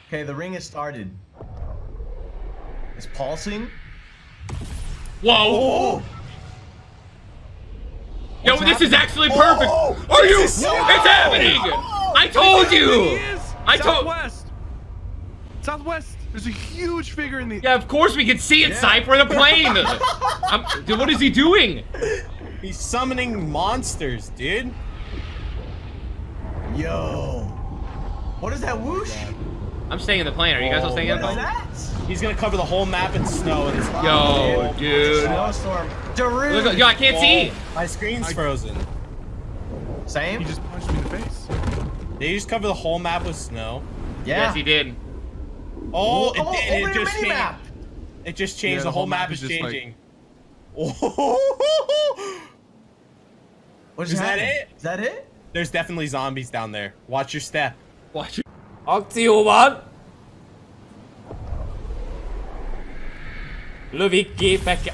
Okay, the ring has started. It's pulsing. Whoa! Oh. Yo, this is actually perfect. Are you? It's happening! I told you! I told. Southwest. There's a huge figure in the. Yeah, of course we can see it, Cypher, the plane. Dude, what is he doing? He's summoning monsters, dude. Yo. What is that whoosh? I'm staying in the plane. Are you guys all staying in the plane? He's gonna cover the whole map in snow. And yo, dude. Snowstorm. Darude. Look, yo, I can't see. My screen's frozen. Same? He just punched me in the face. Did he just cover the whole map with snow? Yeah. Yes, he did. Oh, it did. It just changed. It just changed. The whole map is changing. Like... Is that it? Is that it? There's definitely zombies down there. Watch your step. Watch your... Akcióban! Lövik gépekkel.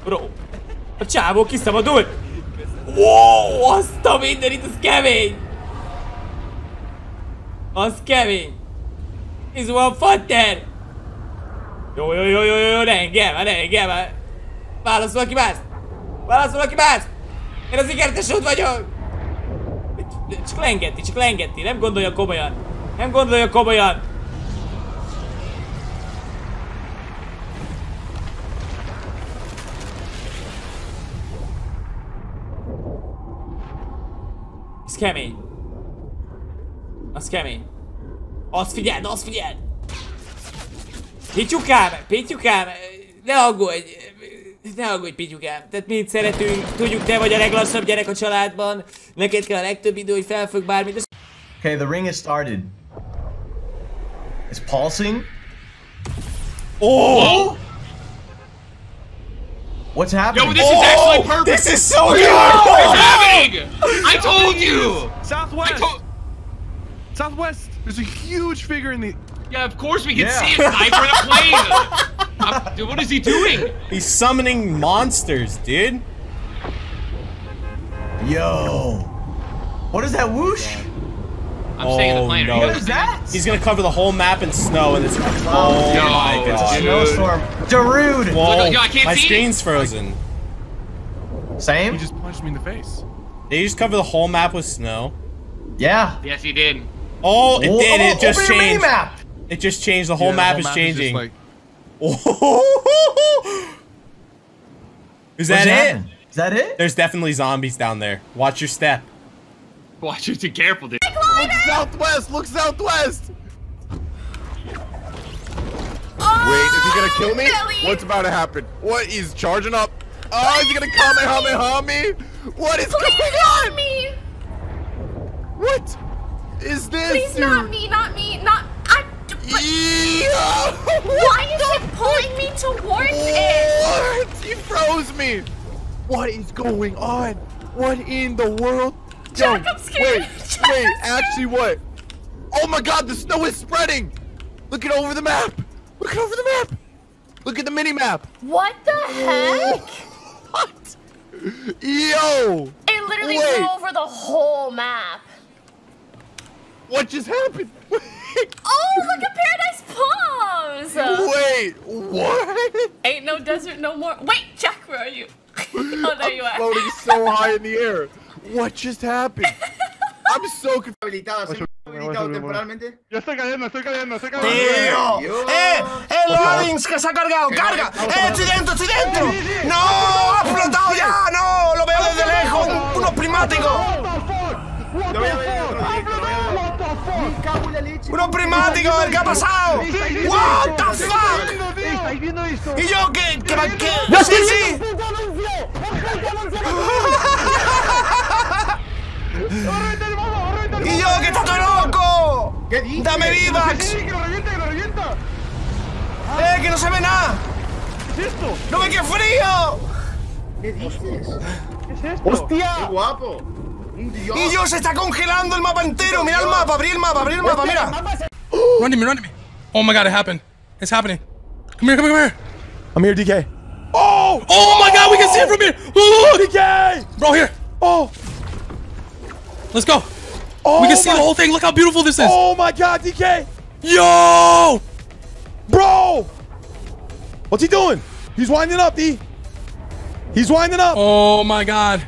Bro, a csávó kiszabadult! Wow, azt a mindenit, az kemény! Az kemény! Ez van fatter! Jó, ne engem! Válasz valaki más! Én az ikertes út vagyok! Csak lengetti, nem gondolja komolyan! Ez kemény. Azt figyeld! Pityukám! Ne aggódj, Pityukám. Tehát mi itt szeretünk, tudjuk, te vagy a leglassabb gyerek a családban. Neked kell a legtöbb idő, hogy felfog bármit. Okay, the ring has started. It's pulsing. Oh! What's happening? Yo, this is actually perfect. This is so good. It's happening! I told you! Southwest. There's a huge figure in the. Yeah, of course we can see it, Cypher, the plane. Dude, what is he doing? He's summoning monsters, dude. Yo. What is that whoosh? I'm staying in the plane. No. What is that? He's gonna cover the whole map in snow and it's. Oh my god. Snowstorm. Darude. Whoa, yo, I can't my see. screen's frozen. Same? He just punched me in the face. Did he just cover the whole map with snow? Yeah. Yes, he did. Oh, it did. It just open your changed. mini-map. It just changed. The whole map is changing. Is that it? Is that it? There's definitely zombies down there. Watch your step. Watch you, be careful, dude. Look southwest! Look southwest! Oh, wait, is he gonna kill me? Billy. What's about to happen? What? He's charging up. Oh, is he gonna Kamehameha me? What is going on? Me. What is this? Please, dude? not me. Why is it pulling me towards it? What? He froze me. What is going on? What in the world? Jack, I'm scared. Wait, actually what? Oh my god, the snow is spreading. Look over the map. Look at the mini map. What the heck? What? Yo. It literally flew over the whole map. What just happened? Oh, look at Paradise Palms! Wait, what? Ain't no desert no more. Wait, Jack, where are you? Oh, there you are. Floating so high in the air. What just happened? I'm so confused. Habilitado temporalmente. Yo estoy cayendo. ¡Tío! ¡Loadings que se ha cargado! ¡Carga! ¡Estoy dentro! ¡No! ¡Ha explotado ya! ¡No! ¡Lo veo desde lejos! ¡Unos primáticos! Lo voy a ver en otro directo, Me cago en la leche. ¡Unos primáticos! ¿Qué ha pasado? ¡What the fuck! ¿Y yo qué? ¡Sí! ¡Y yo que está todo loco! ¿Qué dices? ¡Dame vivax! ¡Que lo revienta! ¡Que no se ve nada! ¿Qué es esto? ¡No ve qué frío! ¿Qué dices? ¿Qué es esto? ¡Hostia! ¡Qué guapo! Un dios. ¡Y yo se está congelando el mapa entero! ¡Mira el mapa! ¡Abrí el mapa! ¡Mira! Run to me. Oh my god, it happened. It's happening. Come here, come here, come here. I'm here, DK. Oh! Oh my god, we can see it from here! Look, DK! Bro, here. Oh! Let's go. Oh, we can see the whole thing. Look how beautiful this is. Oh my god, DK! Yo! Bro! What's he doing? He's winding up, D. He's winding up. Oh my god.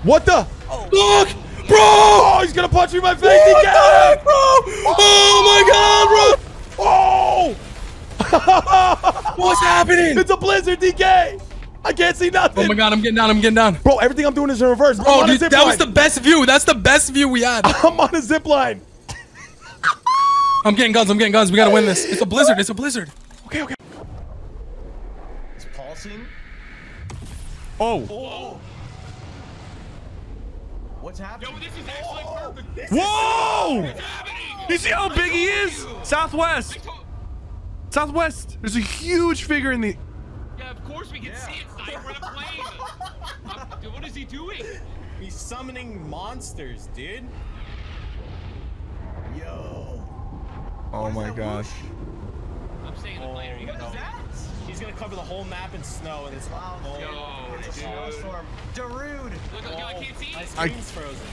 What the? Look! Bro! Oh, he's gonna punch me in my face, What DK! the heck, bro? Oh my god, bro! Oh! What's happening? It's a blizzard, DK! I can't see nothing. Oh my god, I'm getting down, I'm getting down. Bro, everything I'm doing is in reverse. Bro, dude, that was the best view. That's the best view we had. I'm on a zip line. I'm getting guns, I'm getting guns. We gotta win this. It's a blizzard, it's a blizzard. Okay, okay. It's pulsing. Oh. What's happening? Yo, this is actually perfect. Whoa! You see how big he is? Southwest. Southwest. There's a huge figure in the... Yeah, of course we can see it. We're in a plane. What is he doing? He's summoning monsters, dude. Yo. Oh my gosh. I'm staying in the plane. Are you What is that? He's gonna cover the whole map in snow, and it's Yo, It's a dude. snowstorm. Darude. Look, I can't see My it. screen's frozen.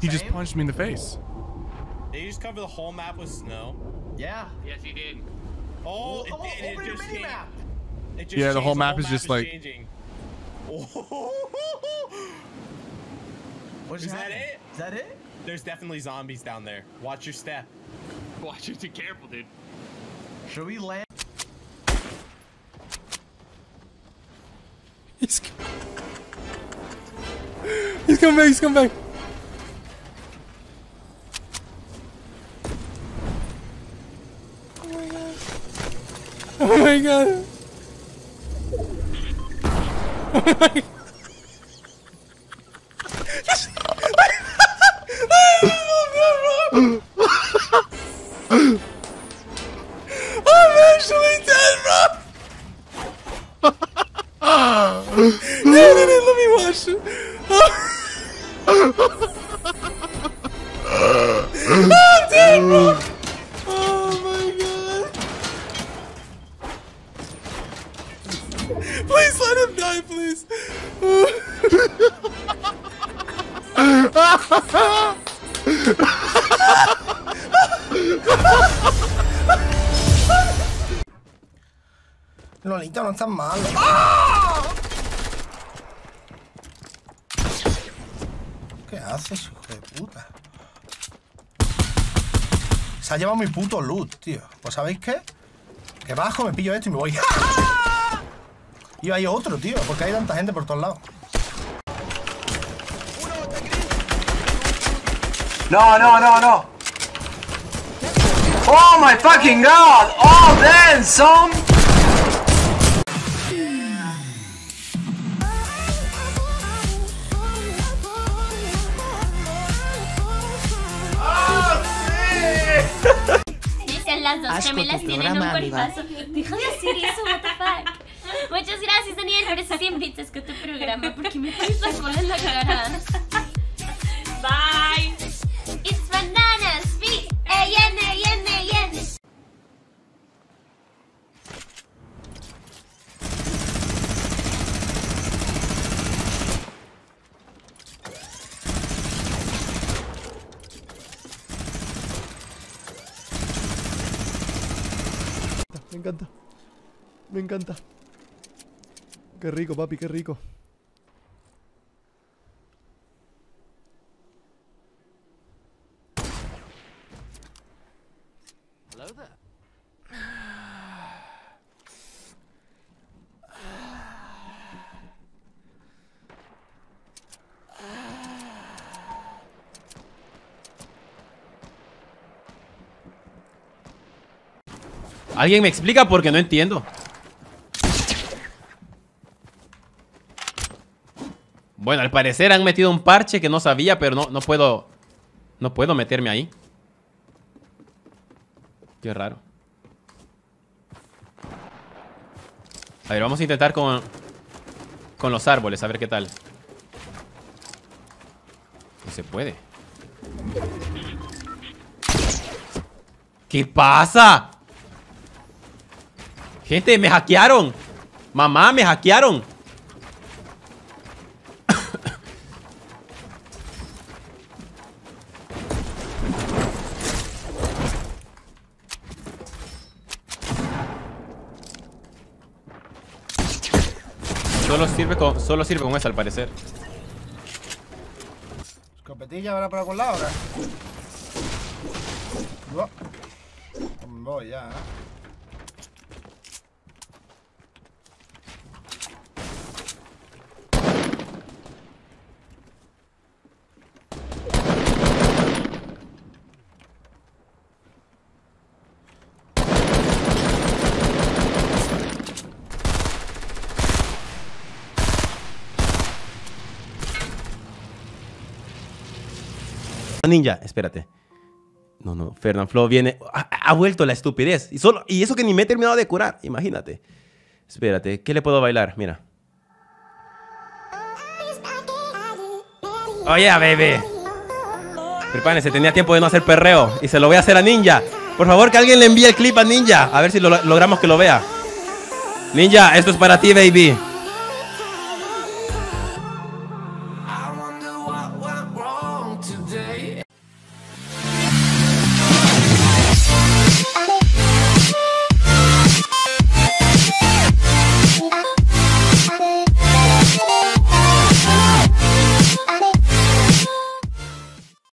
He just punched me in the face. Did you just cover the whole map with snow? Yeah. Yes, he did. Oh, it Open your just mini changed. map. It just Yeah, the changed. whole map is just like- changing. What Is that happening? it? Is that it? There's definitely zombies down there. Watch your step. Watch it. Be careful, dude. Should we land? He's coming back, he's coming back. Oh my god. Oh my god. I'm actually dead, bro. No, let me watch it. I'm dead, bro. Oh my god. Please let him die, please. Lolita, no estás malo. ¡Ah! ¿Qué haces, hijo de puta? Se ha llevado mi puto loot, tío. ¿Pues sabéis qué? Que bajo, me pillo esto y me voy. Y hay otro, tío, porque hay tanta gente por todos lados. No, no, no, no. Oh my fucking god! Oh damn, son! Dicen las dos gemelas tienen un cuerpazo. Deja de decir eso, what the fuck. Muchas gracias, Daniel, por esos 100 bits con tu programa, porque me pones la cola en la cara. Bye. It's bananas, B-A-N-A-N-A-N. Me encanta. Me encanta. Qué rico, papi, qué rico. ¿Alguien me explica? Porque no entiendo. Bueno, al parecer han metido un parche que no sabía, pero no puedo meterme ahí. Qué raro. A ver, vamos a intentar con los árboles, a ver qué tal. No se puede. ¿Qué pasa? Gente, me hackearon. Mamá, me hackearon. Solo sirve con eso al parecer. Escopetilla habrá por algún lado ahora. Voy ya, Ninja, espérate. No, Fernanfloo viene. Ha vuelto la estupidez. Y eso que ni me he terminado de curar. Imagínate. Espérate, ¿qué le puedo bailar? Mira. Oye, baby. Prepárense, tenía tiempo de no hacer perreo. Y se lo voy a hacer a Ninja. Por favor, que alguien le envíe el clip a Ninja. A ver si logramos que lo vea. Ninja, esto es para ti, baby.